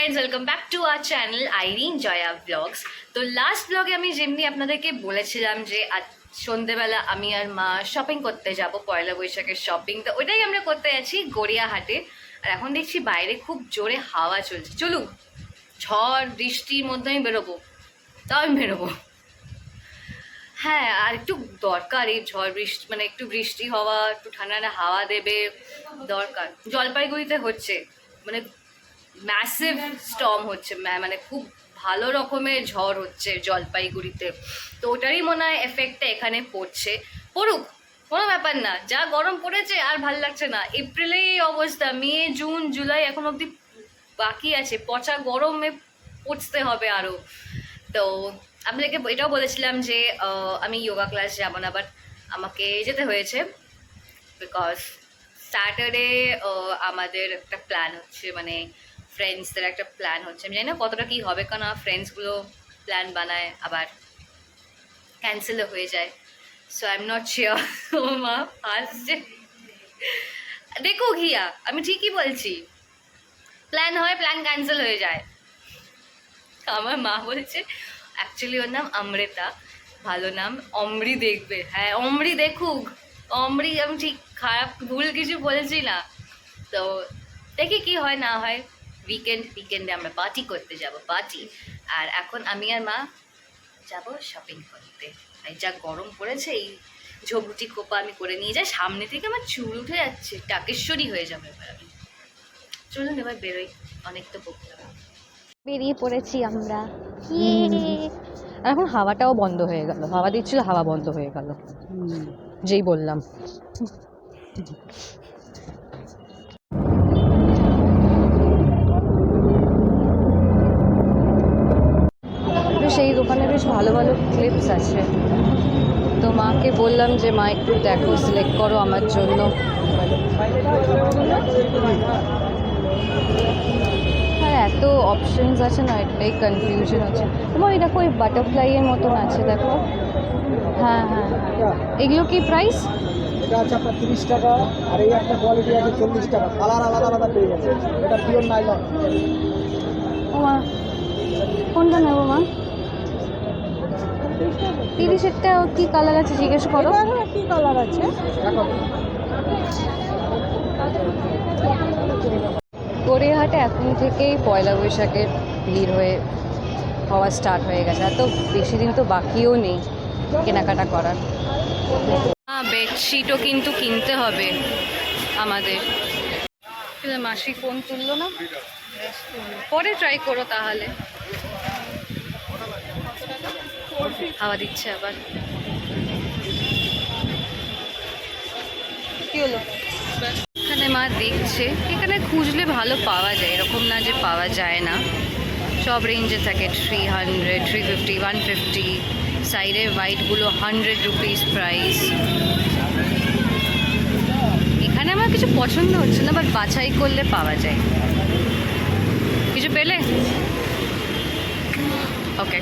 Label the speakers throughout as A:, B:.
A: Friends welcome back to our channel Irene Jaya vlogs. তো last ব্লগে আমি যেমনি আপনাদেরকে বলেছিলাম যে আজ সন্ধ্যেবেলা আমি আর মা শপিং করতে যাব, পয়লা বৈশাখের শপিং। তো ওইটাই আমরা করতে যাচ্ছি গড়িয়াহাটে। আর এখন দেখছি বাইরে খুব জোরে হাওয়া চলছে। চলুক, ঝড় বৃষ্টির মধ্যে আমি বেরোবো, তাও আমি বেরোবো। হ্যাঁ, আর একটু দরকার এই ঝড় বৃষ্টি, মানে একটু বৃষ্টি হওয়া, একটু ঠান্ডা ঠান্ডা হাওয়া দেবে দরকার। জলপাইগুড়িতে হচ্ছে মানে ম্যাসিভ স্টর্ম হচ্ছে, মানে খুব ভালো রকমের ঝড় হচ্ছে জলপাইগুড়িতে। তো ওটারই মনে হয় এফেক্টটা এখানে পড়ছে। পড়ুক, কোনো ব্যাপার না। যা গরম পড়েছে আর ভাল লাগছে না। এপ্রিলেই এই অবস্থা, মে জুন জুলাই এখন অবধি বাকি আছে, পচা গরমে পড়তে হবে আরও। তো আপনাদেরকে এটাও বলেছিলাম যে আমি যোগা ক্লাস যাব না, বাট আমাকে যেতে হয়েছে বিকজ স্যাটারডে আমাদের একটা প্ল্যান হচ্ছে, মানে ফ্রেন্ডসদের একটা প্ল্যান হচ্ছে। আমি জানি না কতটা কী হবে, কারণ আমার ফ্রেন্ডসগুলো প্ল্যান বানায় আবার ক্যান্সেলও হয়ে যায়। So I am not sure. ও মা আসছে, দেখো ঘিয়া, আমি ঠিকই বলছি, প্ল্যান হয়, প্ল্যান ক্যান্সেল হয়ে যায়। আমার মা বলছে অ্যাকচুয়ালি ওর নাম অমৃতা, ভালো নাম, অমরি দেখবে। হ্যাঁ, অমরি দেখুক, অমরি। আমি ঠিক খারাপ ভুল কিছু বলছি না। তো দেখি কি হয় না হয়। উইকেন্ডে আমরা পার্টি করতে যাব, পার্টি। আর এখন আমি আর মা যাব শপিং করতে। এই যা গরম পড়েছে, এই ঝবুটি কোপা আমি করে নিয়ে যাই। সামনে থেকে আমার চুল উঠে যাচ্ছে, টাকেশ্বরী হয়ে যাবে এবার আমি। চলুন এবার বেরোই, অনেক তো বকলাম।
B: বেরিয়ে পড়েছি আমরা। এখন হাওয়াটাও বন্ধ হয়ে গেল, হাওয়া দিচ্ছিল, হাওয়া বন্ধ হয়ে গেল যেই বললাম। সেই দোকানে বেশ ভালো ভালো ক্লিপস আছে, তো মাকে বললাম যে মা একটু দেখো, সিলেক্ট করো আমার জন্য। হ্যাঁ, এত অপশনস আছে না, এটাই কনফিউশন হচ্ছে। তোমার এই দেখো, এই বাটারফ্লাইয়ের মতন আছে, দেখো। হ্যাঁ হ্যাঁ, এগুলো কি প্রাইস?
C: এটা আছে আপনার 30 টাকা, আর এই একটা কোয়ালিটি আছে 40 টাকা। কালার আলাদা আলাদা পেয়ে যাচ্ছে। এটা পিওর নাইলন।
B: ও মা, কোনটা নেবো মা? 30-এরটা কি কালার আছে জিজ্ঞেস করো। কি কালার আছে? গড়িয়াহাটে এখন থেকেই পয়লা বৈশাখের ভিড় হওয়া স্টার্ট হয়ে গেছে। আর তো বেশি দিন তো বাকিও নেই কেনাকাটা করার।
A: বেডশিটও কিন্তু কিনতে হবে আমাদের। মাসি ফোন তুললো না, পরে ট্রাই করো তাহলে। হাওয়া দিচ্ছে আবার। কি হলো? এখানে মা দেখছে, এখানে খুঁজলে ভালো পাওয়া যায়, এরকম না যে পাওয়া যায় না। সব রেঞ্জে থাকে, 300, 350, 150। সাইডে হোয়াইটগুলো 100 রুপিস প্রাইস। এখানে আমার কিছু পছন্দ হচ্ছে না, বাট বাছাই করলে পাওয়া যায়। কিছু পেলে ওকে।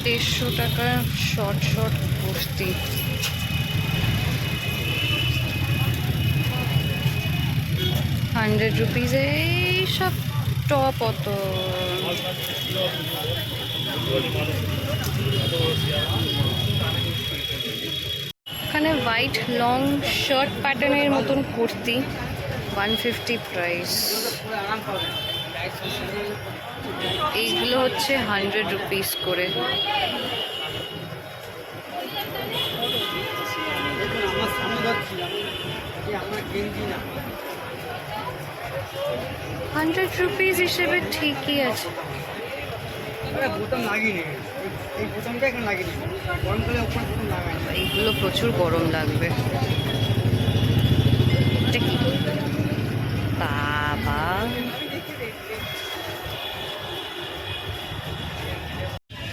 A: 150 টাকা শর্ট কুর্তি। ₹100 এইসব টপ অত। এখানে হোয়াইট লং শার্ট প্যাটার্নের মতন কুর্তি, 150 প্রাইস। এইগুলো হচ্ছে 100 রুপিস করে। ₹100 হিসেবে ঠিকই আছে। এইগুলো প্রচুর গরম লাগবে। এটা কি বাবা!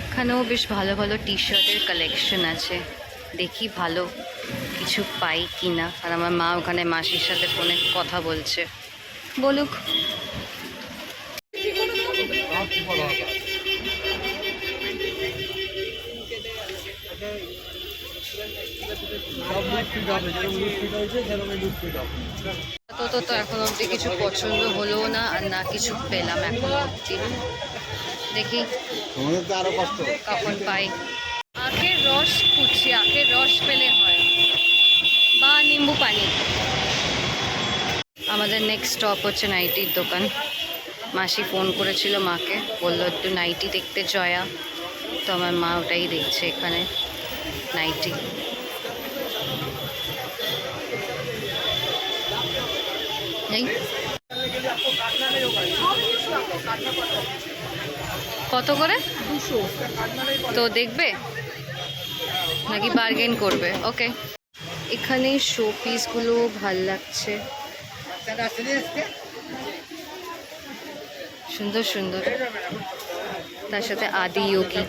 A: এখানেও বেশ ভালো ভালো টি শার্টের কালেকশন আছে, দেখি ভালো কিছু পাই কি না। আর আমার মা ওখানে মাসির সাথে ফোনে কথা বলছে, বলুক। তো
B: আপাতত তো এখন অবধি কিছু পছন্দ হলো না, আর না কিছু পেলাম এখন অবধি। দেখি
C: আমাদের তো আরো কষ্ট।
B: কখন পাই। আখের রস খুঁজছি, আখের রস পেলে হয়, বা নিম্বু পানি। আমাদের নেক্সট স্টপ হচ্ছে নাইটির দোকান। মাসি ফোন করেছিল মাকে, বললো একটু নাইটি দেখতে জয়া, তো আমার মা ওটাই দেখছে এখানে নাইটি। এই কত করে তো দেখবে নাকি বার্গেন করবে? ওকে, এখানে শো পিসগুলো ভাল লাগছে, সুন্দর সুন্দর, তার সাথে আদি যোগী।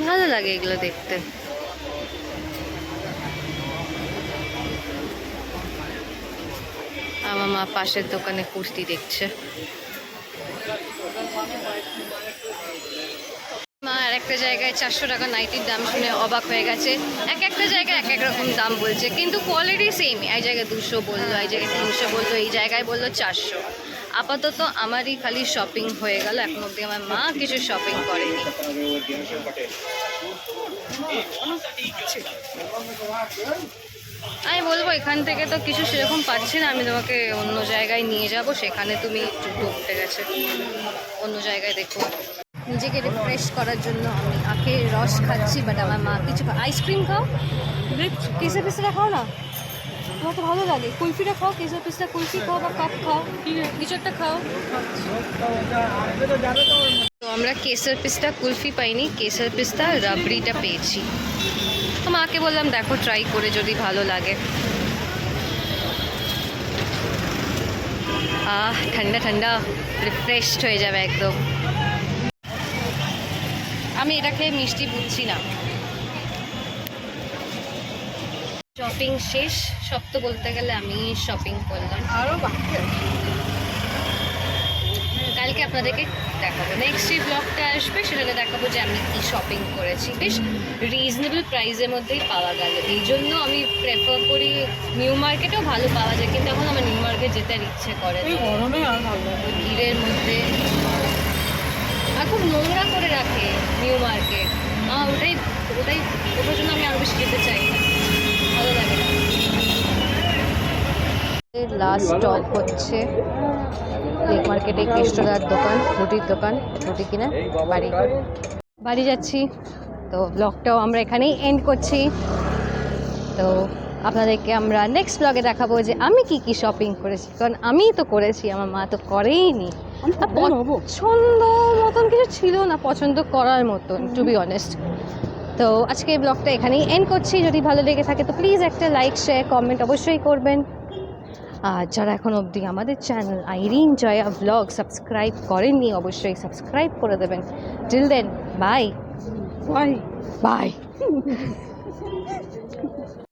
B: ভালো লাগে এগুলো দেখতে। আমার মা পাশের দোকানে কুর্তি দেখছে। মা আর একটা জায়গায় 400 টাকা নাইটির দাম শুনে অবাক হয়ে গেছে। একটা জায়গায় এক রকম দাম বলছে, কিন্তু কোয়ালিটি সেম। এই জায়গায় 200 বললো, এই জায়গায় 300 বললো, এই জায়গায় বললো 400। আপাতত আমারই খালি শপিং হয়ে গেল, এখন অবধি আমার মা কিছু শপিং করেনি। আমি বলবো এখান থেকে তো কিছু সেরকম পাচ্ছি না, আমি তোমাকে অন্য জায়গায় নিয়ে যাব, সেখানে তুমি চুটো উঠে গেছে, অন্য জায়গায় দেখো। নিজেকে রিফ্রেশ করার জন্য আমি আখের রস খাচ্ছি, বাট আমার মা কিছু আইসক্রিম খাও, কেসের পিসটা খাও না, তোমার তো ভালো লাগে। কুলফিটা খাও, কেসের পিসটা কুলফি খাও বা কাপ খাও, কিছু একটা খাও। তো আমরা কেসের পিসটা কুলফি পাইনি, কেসের পিসটা রাবড়িটা পেয়েছি। তো মাকে বললাম দেখো ট্রাই করে যদি ভালো লাগে। ঠান্ডা ঠান্ডা, রিফ্রেশড হয়ে যাবে একদম। আমি এটা খেয়ে মিষ্টি বুঝছি না। শপিং শেষ, সব তো বলতে গেলে আমি শপিং করলাম, আরও বাকি কালকে আপনাদেরকে দেখাবো। নেক্সট যে ব্লগটা আসবে সেটাতে দেখাবো যে আমি কি শপিং করেছি। বেশ রিজনেবল প্রাইসের মধ্যেই পাওয়া গেল, এই জন্য আমি প্রেফার করি। নিউ মার্কেটেও ভালো পাওয়া যায়, কিন্তু এখন আমার নিউ মার্কেট যেতে আর ইচ্ছে করে না, গরমে আর ভালো লাগে, ভিড়ের মধ্যে আর খুব নোংরা করে রাখে নিউ মার্কেট। ওটার জন্য আমি আরও বেশি যেতে চাই না, ভালো লাগে না। লাস্ট স্টপ হচ্ছে লেক মার্কেটে কৃষ্ণদার দোকান, রুটির দোকান, রুটি কিনে বাড়ি যাচ্ছি। তো ব্লগটাও আমরা এখানেই এন্ড করছি। তো আপনাদেরকে আমরা নেক্সট ব্লগে দেখাবো যে আমি কি কি শপিং করেছি, কারণ আমি তো করেছি, আমার মা তো করেইনি। পছন্দ মতন কিছু ছিল না, পছন্দ করার মতন, টু বি অনেস্ট। তো আজকে এই ব্লগটা এখানেই এন্ড করছি। যদি ভালো লেগে থাকে তো প্লিজ একটা লাইক, শেয়ার, কমেন্ট অবশ্যই করবেন। আর যারা এখন অবধি আমাদের channel Irene Jaya vlog subscribe করেননি, অবশ্যই সাবস্ক্রাইব করে দেবেন। Till then, bye bye by.